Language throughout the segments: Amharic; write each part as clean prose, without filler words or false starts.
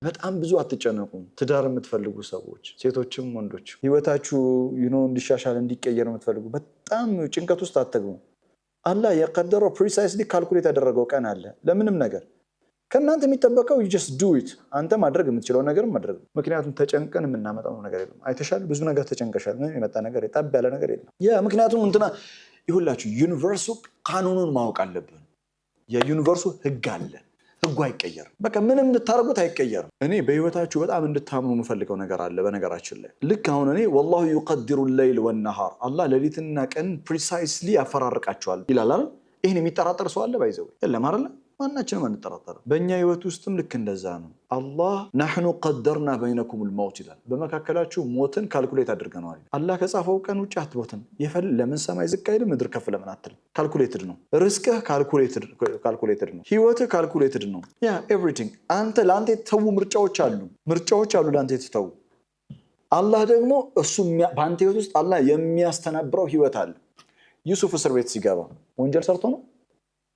በጣም ብዙ አትጨነቁ ትዳር የምትፈልጉ ሰዎች ሴቶችም ወንዶች ህይወታችሁ እንዲሻሻል እንዲቀየር የምትፈልጉ በጣም ጭንቀት ውስጥ አትግቡ አላህ የቀደረው ፕሪሳይስሊ ካልኩሌት ያደረገው ቀን አለ ለምንም ነገር ከናንተ የሚጠበቀው you just do it አንተ ማድረግ የምትችለው ነገር ማድረግ ምክንያቱም ተጨንቀን የምናመጣው ነገር የለም አይተሻል ብዙ ነገር ተጨንቀሻል ምን የመጣ ነገር የጣብ ያለ ነገር የለም ምክንያቱም እንትና ይሁላችሁ ዩኒቨርሱ ቃኑኑን ማወቅ አለብን የዩኒቨርሱ ህግ አለ ህጉ አይቀየርም በቃ ምንም እንድታረጉት አይቀየርም እኔ በህይወታችሁ በጣም እንድታምኑ የምፈልገው ነገር አለ በነገራችን ላይ ልክ አሁን እኔ والله يقدر الليل والنهار አላህ ሌሊትና ቀን ፕሪሳይስሊ ያፈራርቃቸዋል ይላል አይደል ይሄን የሚጠራጠር ሰው አለ ባይዘው የለም አይደል ማናችንም አንጠራጠርም በእኛ ህይወት ውስጥም ልክ እንደዛ ነው አላህ نحن قدرنا بينكم الموت ይላል በመካከላችሁ ሞትን ካልኩሌት አድርገናል አላህ ከጻፈው ቀን ውጭ አትሞትን ይፈል ለምን ሰማይ ዝቅ አይልም ምድር ከፍ ለምን አትል ካልኩሌትድ ነው ሪስክህ ካልኩሌትድ ነው ህይወትህ ካልኩሌትድ ነው ያ ኤቭሪቲንግ አንተ ላንተ የተተው ምርጫዎች አሉ ላንተ የተተው አላህ ደግሞ እሱ ባንተ ህይወት ውስጥ አላህ የሚያስተናብረው ህይወት አለ ዩሱፍ እስር ቤት ሲገባ ወንጀል ሰርቶ ነው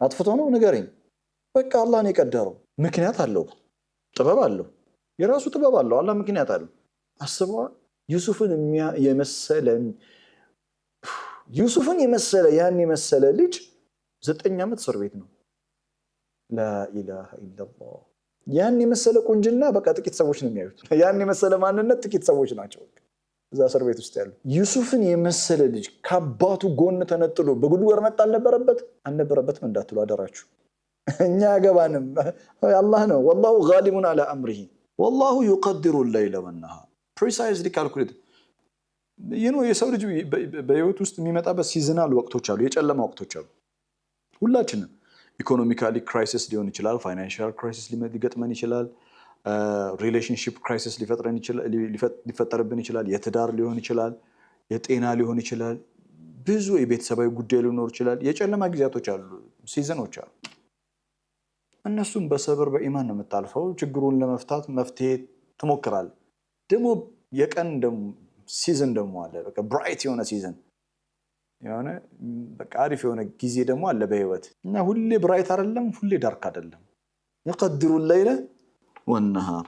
አጥፍቶ ነው ንገረኝ በቃ አላህ ነው የቀደረው ምክንያት አለው ጥበብ አለው የራሱ ጥበብ አለው አላህ ምክንያት አለው አስበው ዩሱፍን የመሰለ ያን የመሰለ ልጅ 9 ዓመት እስር ቤት ነው لا اله الا الله ያን የመሰለ ቁንጅና በቃ ጥቂት ሰዎች ነው የሚያዩት ያን የመሰለ ማንነት ጥቂት ሰዎች ናቸው እዛ እስር ቤት ውስጥ ያሉ ዩሱፍን የመሰለ ልጅ ከአባቱ ጎን ተነጥሎ በጉድጓድ መጣ አልነበረበትም እንዳትሉ አደራችሁ እኛ ያገባንም አላህ ነው والله غالب على امره والله يقدر الليل والنهار precisely calculate የሰው ልጅ በህይወት ውስጥ የሚመጣበት ሲዝናል ወቅቶች አሉ የጨለማ ወቅቶች አሉ ሁላችንም ኢኮኖሚካሊ ክራይሲስ ሊሆን ይችላል ፋይናንሻል ክራይሲስ ሊገጥመን ይችላል ሪሌሽንሺፕ ክራይሲስ ሊፈጠርብን ይችላል የትዳር ሊሆን ይችላል የጤና ሊሆን ይችላል ብዙ የቤተሰባዊ ጉዳይ ሊኖር ይችላል የጨለማ ጊዜያቶች አሉ ሲዝኖች አሉ እነሱም በሰብር በኢማን ነው የምታልፈው ችግሩን ለመፍታት መፍትሄ ትሞክራለህ ደግሞ የቀን ደግሞ ሲዝን ደግሞ አለ በቃ ብራይት የሆነ ሲዝን የሆነ በቃ አሪፍ የሆነ ጊዜ ደግሞ አለ በህይወት እና ሁሌ ብራይት አይደለም ሁሌ ዳርክ አይደለም يقدر الليل والنهار